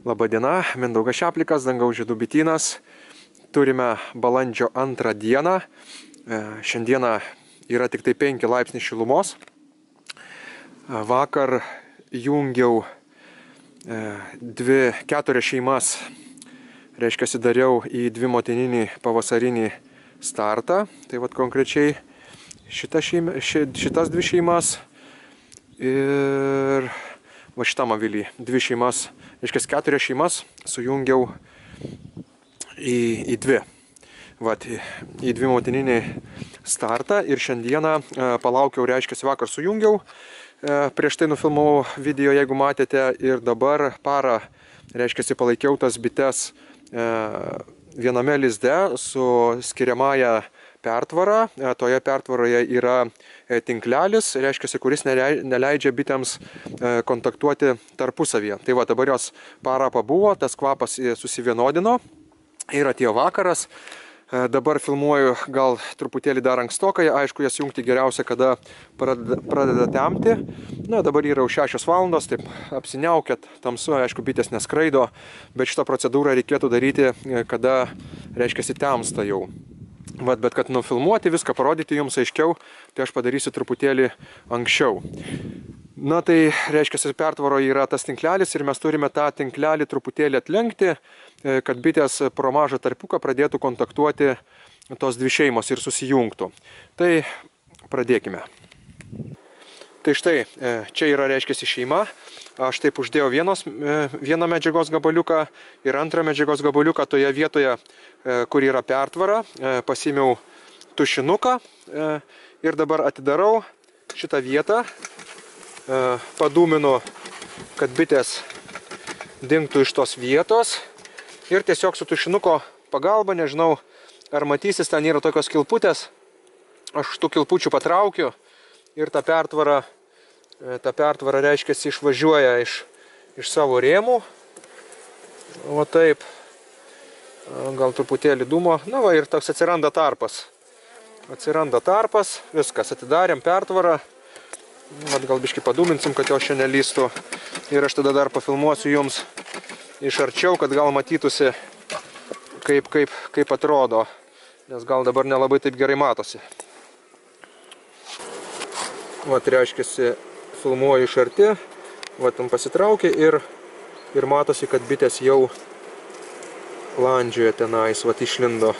Labadiena, Mindaugas Šeplikas, Dangaus žiedų bitynas. Turime balandžio 2 dieną. Šiandieną yra tik tai 5 laipsniai šilumos. Vakar jungiau 4 šeimas, reiškia, dariau į 2 motininį pavasarinį startą. Tai vat konkrečiai šitas 2 šeimas ir va šitam avilį 2 šeimas, reiškia 4 šeimas sujungiau į 2. Vat, į 2 motininį startą ir šiandieną palaukiau, reiškia, vakar sujungiau. Prieš tai nufilmavau video, jeigu matėte, ir dabar parą, reiškia, palaikiau tas bites viename lizde su skiriamąja pertvara. Toje pertvaroje yra tinklelis, reiškia, kuris neleidžia bitėms kontaktuoti tarpusavyje. Tai va, dabar jos parą pabuvo, tas kvapas susivienodino ir atėjo vakaras. Dabar filmuoju gal truputėlį dar ankstokai, aišku, jas jungti geriausia, kada pradeda temti. Na, dabar yra jau 6 valandos, taip apsiniaukėt, tamsu, aišku, bitės neskraido, bet šitą procedūrą reikėtų daryti, kada, reiškia, temsta jau. Bet kad nufilmuoti viską, parodyti jums aiškiau, tai aš padarysiu truputėlį anksčiau. Na tai, reiškia, pertvaroje yra tas tinklelis ir mes turime tą tinklelį truputėlį atlenkti, kad bitės pro mažą tarpiuką pradėtų kontaktuoti tos 2 šeimos ir susijungtų. Tai pradėkime. Tai štai, čia yra, reiškia, šeima. Aš taip uždėjau vieną medžiagos gabaliuką ir antrą medžiagos gabaliuką toje vietoje, kur yra pertvara. Pasiėmiau tušinuką ir dabar atidarau šitą vietą. Padūminu, kad bitės dingtų iš tos vietos ir tiesiog su tušinuko pagalba, nežinau, ar matysis, ten yra tokios kilputės, aš tų kilpučių patraukiu ir ta pertvara, reiškia, išvažiuoja iš savo rėmų. Va taip, gal truputėlį dūmo, na va, ir toks atsiranda tarpas, viskas, atidarėm pertvarą. Vat gal biškį padūminsim, kad jo šiandien nelystų. Ir aš tada dar pafilmuosiu jums iš arčiau, kad gal matytųsi, kaip atrodo. Nes gal dabar nelabai taip gerai matosi. Vat, reiškiasi, filmuoju iš arti. Vat, tam pasitraukė ir matosi, kad bitės jau landžioja tenais. Vat, išlindo,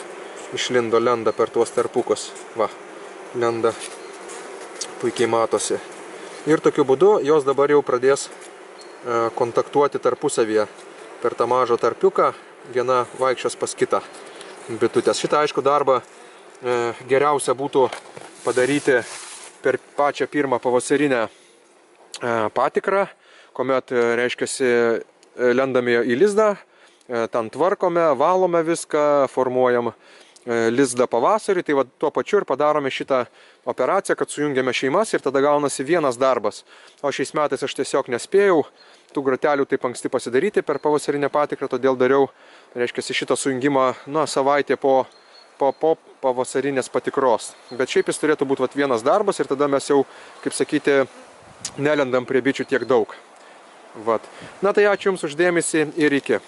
lenda per tuos tarpukus. Va, lenda. Puikiai matosi. Ir tokiu būdu jos dabar jau pradės kontaktuoti tarpusavyje per tą mažą tarpiuką, viena vaikščios pas kitą bitutės. Šitą, aišku, darbą geriausia būtų padaryti per pačią pirmą pavasarinę patikrą, kuomet, reiškiasi, lendame į lizdą, ten tvarkome, valome viską, formuojam lizdą pavasarį, tai va, tuo pačiu ir padarome šitą operaciją, kad sujungiame šeimas ir tada gaunasi vienas darbas. O šiais metais aš tiesiog nespėjau tų gratelių taip anksti pasidaryti per pavasarinę patikrą, todėl dariau, reiškia, šitą sujungimą, na, savaitę po pavasarinės patikros. Bet šiaip jis turėtų būti vienas darbas ir tada mes jau, kaip sakyti, nelendam prie bičių tiek daug. Vat. Na tai ačiū Jums už dėmesį ir iki.